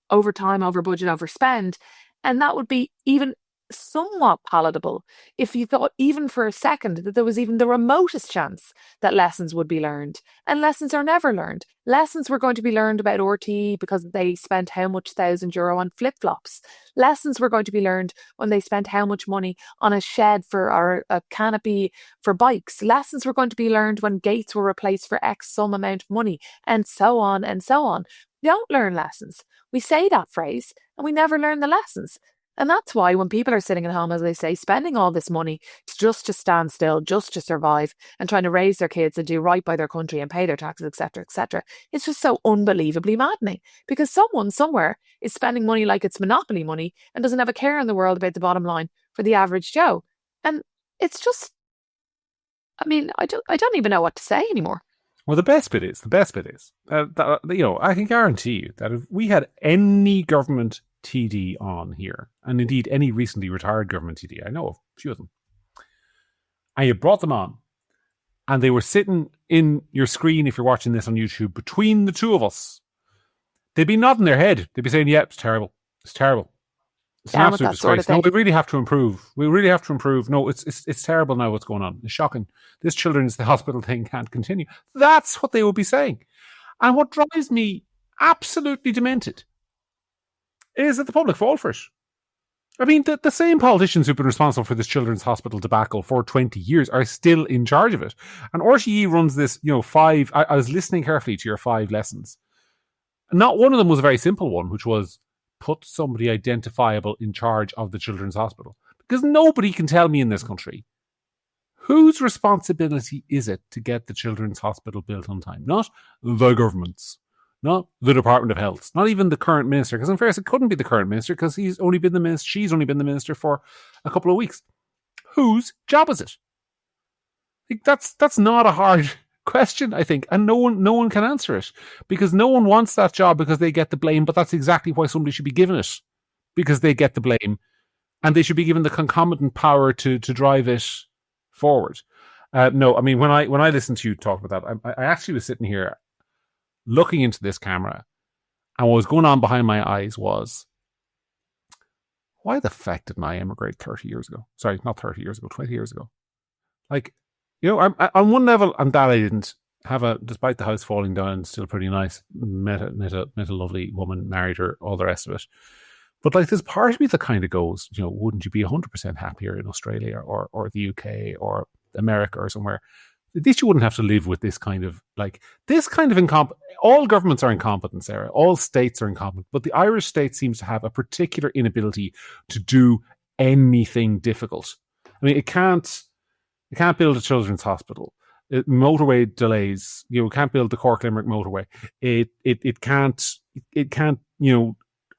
over time, over budget, overspend. And that would be even somewhat palatable if you thought even for a second that there was even the remotest chance that lessons would be learned. And lessons are never learned. Lessons were going to be learned about RTE because they spent how much €1,000 on flip-flops. Lessons were going to be learned when they spent how much money on a shed or a canopy for bikes. Lessons were going to be learned when gates were replaced for X sum amount of money, and so on and so on. We don't learn lessons. We say that phrase and we never learn the lessons. And that's why when people are sitting at home, as they say, spending all this money just to stand still, just to survive, and trying to raise their kids and do right by their country and pay their taxes, etc., it's just so unbelievably maddening. Because someone somewhere is spending money like it's monopoly money and doesn't have a care in the world about the bottom line for the average Joe. And it's just, I don't even know what to say anymore. Well, the best bit is, that, I can guarantee you that if we had any government TD on here, and indeed any recently retired government TD, I know of a few of them, and you brought them on, and they were sitting in your screen, if you're watching this on YouTube, between the two of us, they'd be nodding their head. They'd be saying, yeah, it's terrible. It's terrible. It's an absolute disgrace. No, we really have to improve. No, it's terrible now what's going on. It's shocking. This children's the hospital thing can't continue. That's what they would be saying. And what drives me absolutely demented is that the public fall for it. I mean, the same politicians who've been responsible for this children's hospital debacle for 20 years are still in charge of it. And RTE runs this, 5... I was listening carefully to your 5 lessons. Not one of them was a very simple one, which was put somebody identifiable in charge of the children's hospital. Because nobody can tell me in this country whose responsibility is it to get the children's hospital built on time. Not the government's. Not the Department of Health, not even the current minister, because in fairness, it couldn't be the current minister because she's only been the minister for a couple of weeks. Whose job is it? That's not a hard question, I think, and no one can answer it, because no one wants that job because they get the blame. But that's exactly why somebody should be given it, because they get the blame, and they should be given the concomitant power to drive it forward. No, I mean when I listened to you talk about that, I actually was sitting here looking into this camera, and what was going on behind my eyes was, why the fuck didn't I emigrate 30 years ago? Sorry, not 30 years ago, 20 years ago. Like, I'm on one level, I'm glad I didn't have despite the house falling down, still pretty nice, met a lovely woman, married her, all the rest of it. But like, there's part of me that kind of goes, wouldn't you be 100% happier in Australia or the UK or America or somewhere? At least you wouldn't have to live with this kind of all governments are incompetent, Sarah. All states are incompetent. But the Irish state seems to have a particular inability to do anything difficult. I mean, it can't build a children's hospital. Motorway delays. It can't build the Cork Limerick motorway. It can't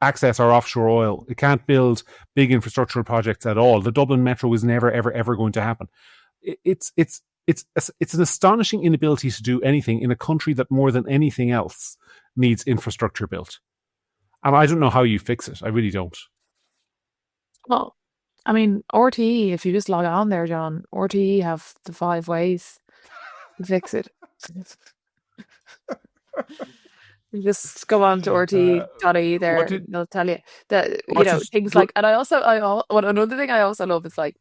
access our offshore oil. It can't build big infrastructural projects at all. The Dublin Metro is never, ever, ever going to happen. It's an astonishing inability to do anything in a country that more than anything else needs infrastructure built. And I don't know how you fix it. I really don't. Well, I mean, RTE, if you just log on there, John, RTE have the 5 ways to fix it. You just go on to Uh, RTE.ie there, what and did they'll tell you that, what did things like, and another thing I also love is like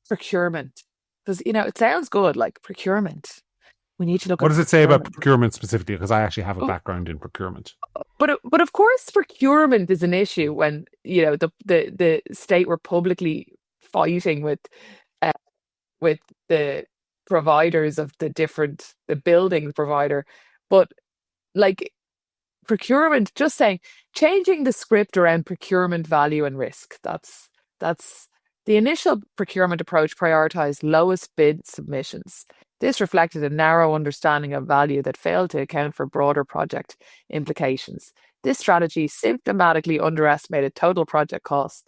procurement. Because, it sounds good, like procurement. We need to look what at does it say about procurement. procurement specifically? Because I actually have a Oh, background in procurement. but of course, procurement is an issue when, the state were publicly fighting uh, with the providers of the building provider. But like procurement, just saying, changing the script around procurement value and risk. That's the initial procurement approach prioritized lowest bid submissions. This reflected a narrow understanding of value that failed to account for broader project implications. This strategy systematically underestimated total project costs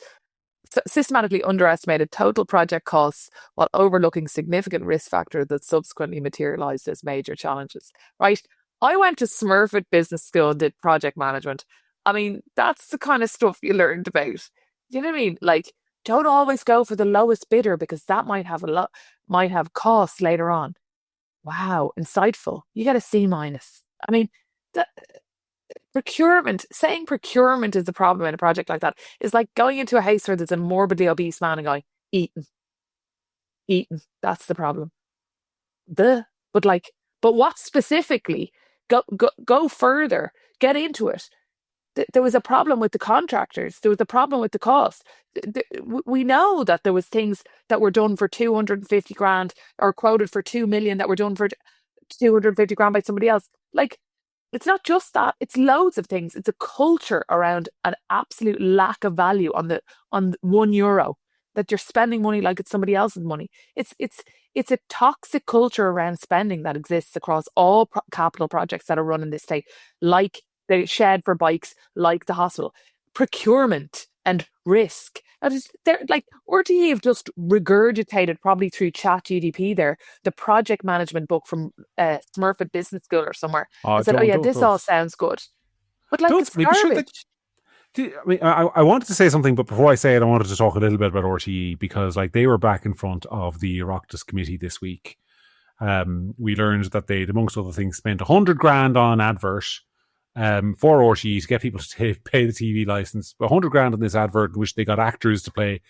while overlooking significant risk factors that subsequently materialized as major challenges. Right? I went to Smurfit Business School and did project management. I mean, that's the kind of stuff you learned about. You know what I mean? Like, don't always go for the lowest bidder because that might have costs later on. Wow, insightful. You get a C minus. I mean, the saying procurement is the problem in a project like that is like going into a house where there's a morbidly obese man and going, eating, eating. That's the problem. But like, but what specifically? Go further. Get into it. There was a problem with the contractors. There was a problem with the cost. We know that there was things that were done for 250 grand or quoted for 2 million that were done for 250 grand by somebody else. Like, it's not just that, it's loads of things. It's a culture around an absolute lack of value on €1 that you're spending money like it's somebody else's money. It's a toxic culture around spending that exists across all capital projects that are run in this state, like the shed for bikes, like the hospital. Procurement and risk. They're like, RTE have just regurgitated, probably through ChatGDP there, the project management book from Smurfit Business School or somewhere, Oh, and said, oh yeah, don't this all sounds good. But like, don't it's silly, but sure. garbage. I mean, I wanted to say something, but before I say it, I wanted to talk a little bit about RTE because, like, they were back in front of the Oireachtas committee this week. We learned that they'd, amongst other things, spent 100 grand on advert for RTE to get people to pay the TV license. 100 grand on this advert, in which they got actors to play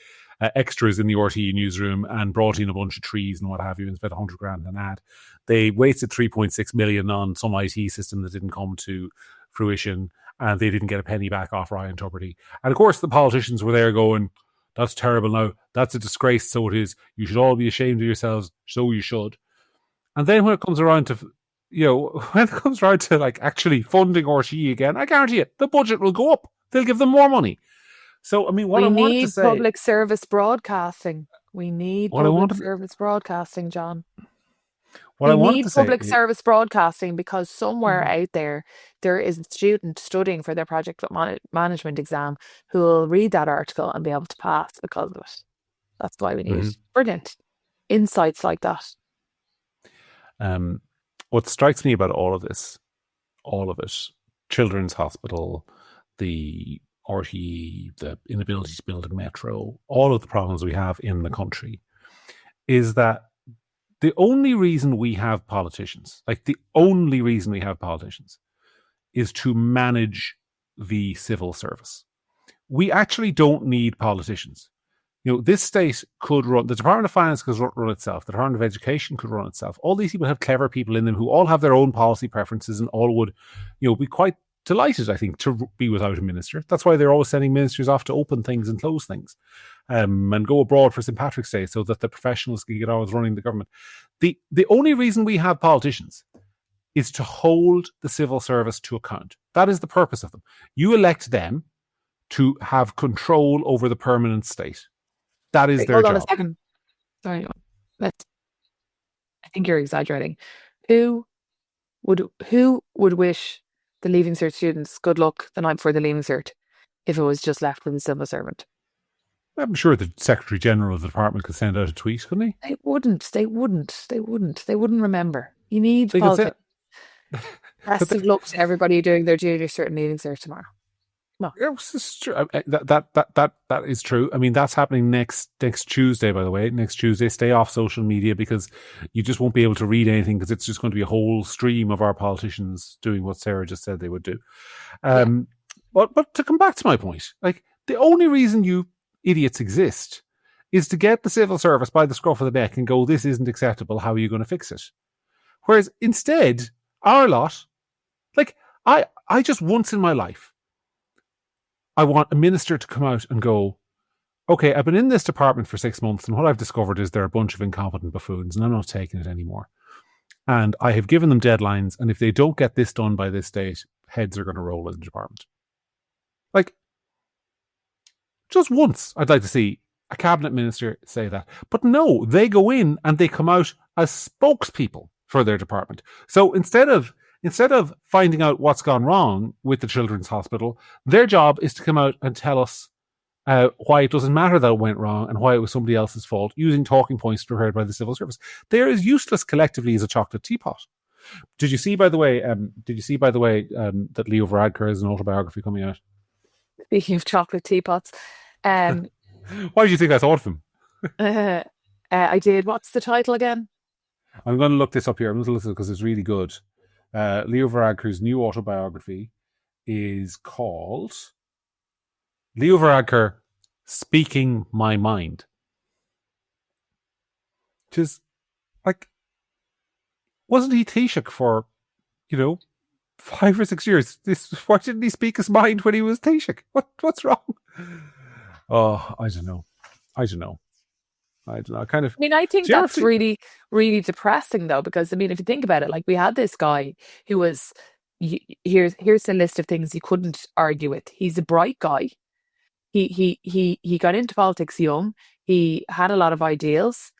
extras in the RTE newsroom and brought in a bunch of trees and what have you, and spent 100 grand on an ad. They wasted 3.6 million on some IT system that didn't come to fruition, and they didn't get a penny back off Ryan Tubridy. And of course, the politicians were there going, that's terrible now. That's a disgrace, so it is. You should all be ashamed of yourselves, so you should. And then when it comes around to, when it comes around to like actually funding RTE again, I guarantee you, the budget will go up. They'll give them more money. So, I mean, what I wanted to say... public service broadcasting. We need public service broadcasting, John. We need public service broadcasting because somewhere out there is a student studying for their project management exam who will read that article and be able to pass because of it. That's why we need it. Brilliant. Insights like that. What strikes me about all of it, Children's Hospital, the RTE, the inability to build a metro, all of the problems we have in the country, is that the only reason we have politicians, is to manage the civil service. We actually don't need politicians. This state could run, the Department of Finance could run itself, the Department of Education could run itself. All these people have clever people in them who all have their own policy preferences and all would, be quite delighted, I think, to be without a minister. That's why they're always sending ministers off to open things and close things, and go abroad for St. Patrick's Day so that the professionals can get on with running the government. The only reason we have politicians is to hold the civil service to account. That is the purpose of them. You elect them to have control over the permanent state. That is their job. Hold on a second. Sorry. I think you're exaggerating. Who would wish the Leaving Cert students good luck the night before the Leaving Cert if it was just left with the civil servant? I'm sure the Secretary General of the department could send out a tweet, couldn't he? They wouldn't remember. You need politics. Best of luck to everybody doing their junior cert and Leaving Cert tomorrow. Well, that is true. I mean, that's happening next Tuesday, by the way. Next Tuesday, stay off social media because you just won't be able to read anything because it's just going to be a whole stream of our politicians doing what Sarah just said they would do. But to come back to my point, like the only reason you idiots exist is to get the civil service by the scruff of the neck and go, this isn't acceptable. How are you going to fix it? Whereas instead, our lot, like I just once in my life, I want a minister to come out and go, okay, I've been in this department for 6 months and what I've discovered is they're a bunch of incompetent buffoons and I'm not taking it anymore. And I have given them deadlines and if they don't get this done by this date, heads are going to roll in the department. Like, just once I'd like to see a cabinet minister say that. But no, they go in and they come out as spokespeople for their department. So instead of finding out what's gone wrong with the Children's Hospital, their job is to come out and tell us why it doesn't matter that it went wrong and why it was somebody else's fault, using talking points prepared by the civil service. They're as useless collectively as a chocolate teapot. Did you see, by the way, that Leo Varadkar has an autobiography coming out? Speaking of chocolate teapots, why do you think I thought of him? I did. What's the title again? I'm going to look this up here. I'm going to listen because it's really good. Leo Varadkar's new autobiography is called Leo Varadkar, Speaking My Mind. Which is, like, wasn't he Taoiseach for, 5 or 6 years? Why didn't he speak his mind when he was Taoiseach? What's wrong? Oh, I don't know. I think that's really, really depressing, though, because, if you think about it, like we had this guy who was, here's the list of things you couldn't argue with. He's a bright guy. He got into politics young. He had a lot of ideals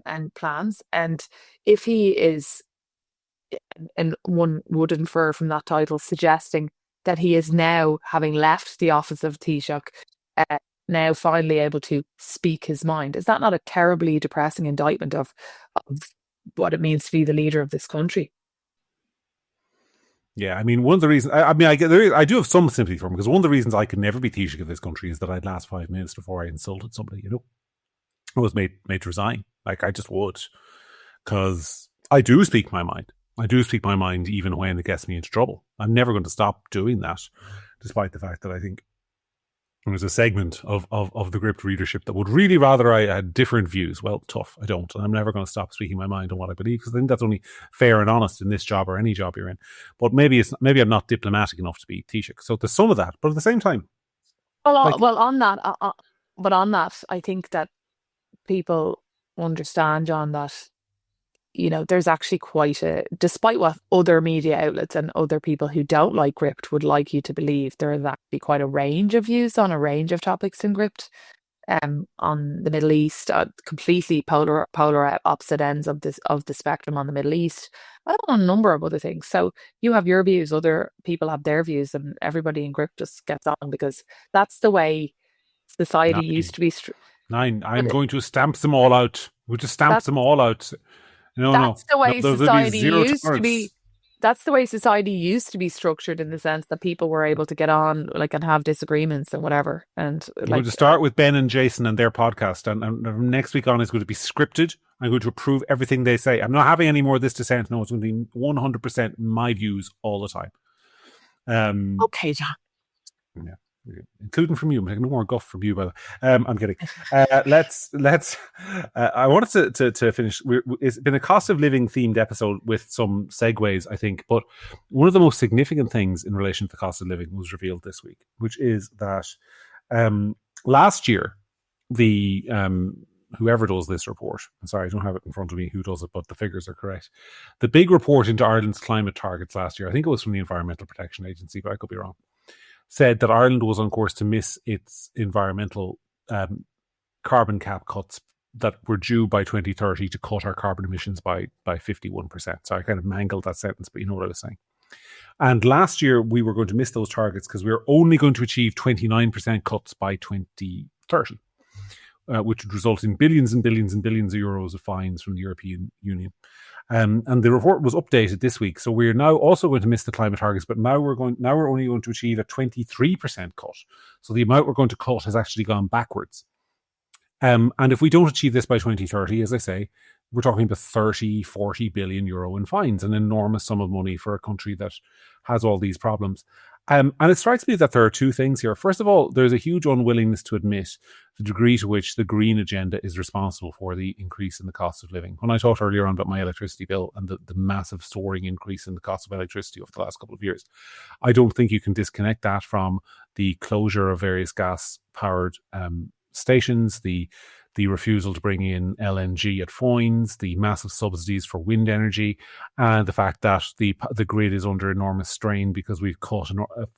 and plans. And if he is, and one would infer from that title, suggesting that he is now, having left the office of Taoiseach, now finally able to speak his mind. Is that not a terribly depressing indictment of what it means to be the leader of this country? Yeah, one of the reasons, I do have some sympathy for him, because one of the reasons I could never be Taoiseach of this country is that I'd last 5 minutes before I insulted somebody, I was made to resign. Like, I just would. Because I do speak my mind. I do speak my mind even when it gets me into trouble. I'm never going to stop doing that, despite the fact that I think there's a segment of the Gript readership that would really rather I had different views. Well, tough. I don't. And I'm never going to stop speaking my mind on what I believe, because I think that's only fair and honest in this job or any job you're in. But maybe I'm not diplomatic enough to be Taoiseach. So there's some of that. But at the same time... on that, I think that people understand, John, that there's actually despite what other media outlets and other people who don't like Gript would like you to believe, there is actually quite a range of views on a range of topics in Gript. On the Middle East, completely polar opposite ends of the spectrum on the Middle East, and on a number of other things. So you have your views, other people have their views, and everybody in Gript just gets on, because that's the way society used to be. I'm going to stamp them all out. We'll just stamp them all out. That's the way society used to be. That's the way society used to be structured, in the sense that people were able to get on, and have disagreements and whatever. And we're going to start with Ben and Jason and their podcast, and next week on is going to be scripted. I'm going to approve everything they say. I'm not having any more of this dissent. No, it's going to be 100% my views all the time. Okay, John. Yeah. Including from you. I'm taking no more guff from you, by the way. I'm kidding. Let's. I wanted to finish. It's been a cost of living themed episode with some segues, I think. But one of the most significant things in relation to the cost of living was revealed this week, which is that last year, the whoever does this report, I'm sorry, I don't have it in front of me who does it, but the figures are correct. The big report into Ireland's climate targets last year, I think it was from the Environmental Protection Agency, but I could be wrong, said that Ireland was on course to miss its environmental carbon cap cuts that were due by 2030 to cut our carbon emissions by 51%. So I kind of mangled that sentence, but you know what I was saying. And last year we were going to miss those targets because we were only going to achieve 29% cuts by 2030, which would result in billions and billions and billions of euros of fines from the European Union. And the report was updated this week. So we're now also going to miss the climate targets, but now we're only going to achieve a 23% cut. So the amount we're going to cut has actually gone backwards. And if we don't achieve this by 2030, as I say, we're talking about 30, 40 billion euro in fines, an enormous sum of money for a country that has all these problems. And it strikes me that there are two things here. First of all, there's a huge unwillingness to admit the degree to which the green agenda is responsible for the increase in the cost of living. When I talked earlier on about my electricity bill and the massive soaring increase in the cost of electricity over the last couple of years, I don't think you can disconnect that from the closure of various gas-powered stations, the refusal to bring in LNG at Foynes, the massive subsidies for wind energy, and the fact that the grid is under enormous strain because we've cut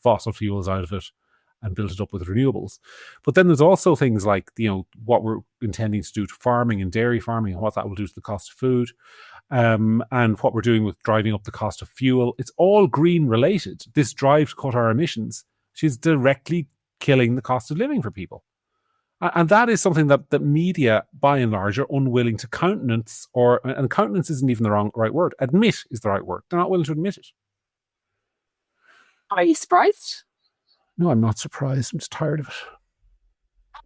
fossil fuels out of it and built it up with renewables. But then there's also things like, what we're intending to do to farming and dairy farming and what that will do to the cost of food, and what we're doing with driving up the cost of fuel. It's all green related. This drive to cut our emissions, she's directly killing the cost of living for people. And that is something that media, by and large, are unwilling to countenance, and countenance isn't even the right word. Admit is the right word. They're not willing to admit it. Are you surprised? No, I'm not surprised. I'm just tired of it.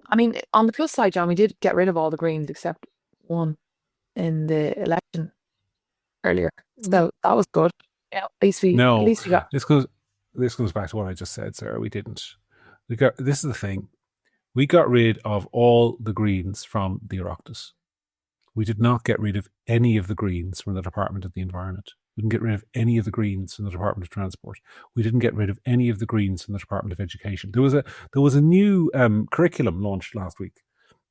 I mean, on the plus side, John, we did get rid of all the Greens except one in the election earlier. So that was good. Yeah, at least we got. This goes back to what I just said, Sarah. We didn't. This is the thing. We got rid of all the Greens from the Oireachtas. We did not get rid of any of the Greens from the Department of the Environment. We didn't get rid of any of the Greens from the Department of Transport. We didn't get rid of any of the Greens from the Department of Education. There was a new curriculum launched last week,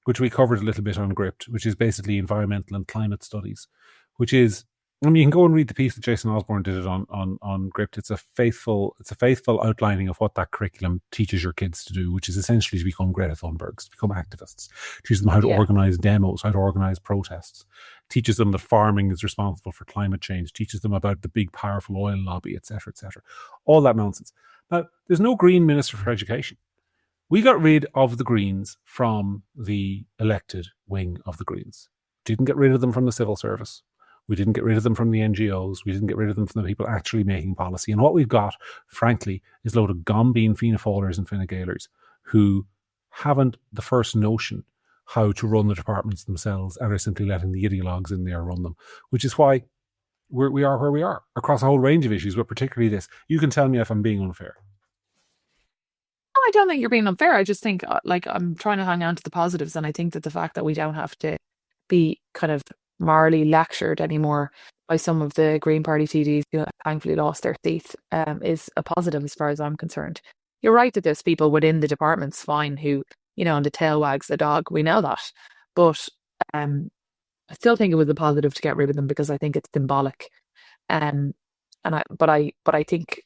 which we covered a little bit on Gript, which is basically environmental and climate studies, which is, you can go and read the piece that Jason Osborne did it on Gript. It's a faithful outlining of what that curriculum teaches your kids to do, which is essentially to become Greta Thunbergs, to become activists. Teaches them how to organise demos, how to organise protests. Teaches them that farming is responsible for climate change. Teaches them about the big, powerful oil lobby, etc., etc. All that nonsense. Now, there's no Green Minister for Education. We got rid of the Greens from the elected wing of the Greens. Didn't get rid of them from the civil service. We didn't get rid of them from the NGOs. We didn't get rid of them from the people actually making policy. And what we've got, frankly, is a load of gombean Fianna Fáilers and Fine Gaelers who haven't the first notion how to run the departments themselves and are simply letting the ideologues in there run them, which is why we are where we are across a whole range of issues, but particularly this. You can tell me if I'm being unfair. No, I don't think you're being unfair. I just think I'm trying to hang on to the positives, and I think that the fact that we don't have to be kind of morally lectured anymore by some of the Green Party TDs who thankfully lost their seats is a positive as far as I'm concerned. You're right that there's people within the departments, fine, who, and the tail wags the dog. We know that. But I still think it was a positive to get rid of them because I think it's symbolic. But I think,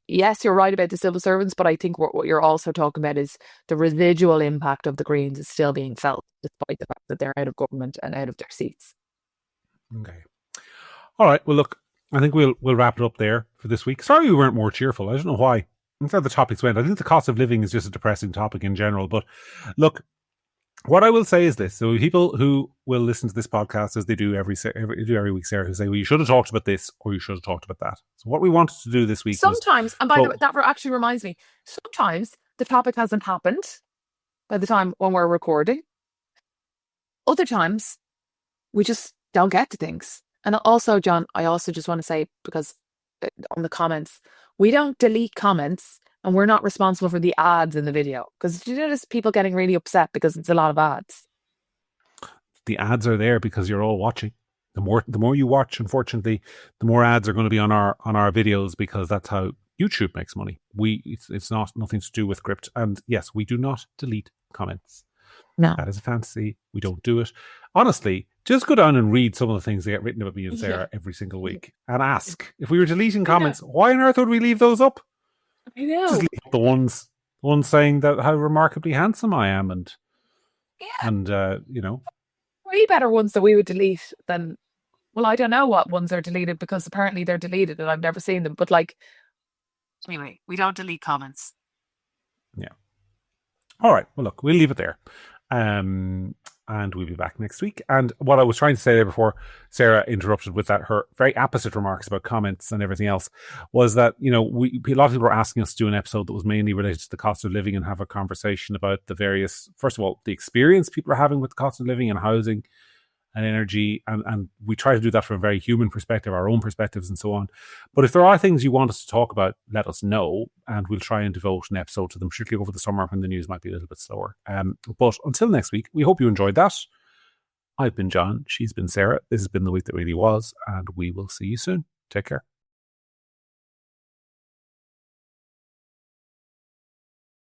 yes, you're right about the civil servants, but I think what you're also talking about is the residual impact of the Greens is still being felt, despite the fact that they're out of government and out of their seats. Okay. All right. Well, look, I think we'll wrap it up there for this week. Sorry we weren't more cheerful. I don't know why. I think the topics went. I think the cost of living is just a depressing topic in general. But look, what I will say is this. So people who will listen to this podcast, as they do every week, Sarah, who say, well, you should have talked about this or you should have talked about that. So what we wanted to do this week sometimes, and by the way, that actually reminds me, sometimes the topic hasn't happened by the time when we're recording. Other times, we just don't get to things. And also, John, I also just want to say, because on the comments, we don't delete comments and we're not responsible for the ads in the video. Because you notice people getting really upset because it's a lot of ads. The ads are there because you're all watching. The more you watch, unfortunately, the more ads are going to be on our videos, because that's how YouTube makes money. It's nothing to do with Gript. And yes, we do not delete comments. No. That is a fantasy. We don't do it. Honestly, just go down and read some of the things that get written about me and Sarah every single week and ask, if we were deleting comments, why on earth would we leave those up? I know. Just leave the ones saying that how remarkably handsome I am and way better ones that we would delete than, well, I don't know what ones are deleted because apparently they're deleted and I've never seen them. But anyway, we don't delete comments. Yeah. All right. Well, look, we'll leave it there. And we'll be back next week. And what I was trying to say there before Sarah interrupted with that, her very apposite remarks about comments and everything else, was that, a lot of people were asking us to do an episode that was mainly related to the cost of living and have a conversation about the various, first of all, the experience people are having with the cost of living and housing and energy. And we try to do that from a very human perspective, our own perspectives and so on. But if there are things you want us to talk about, let us know, and we'll try and devote an episode to them, particularly over the summer when the news might be a little bit slower. But until next week, we hope you enjoyed that. I've been John. She's been Sarah. This has been The Week That Really Was, and we will see you soon. Take care.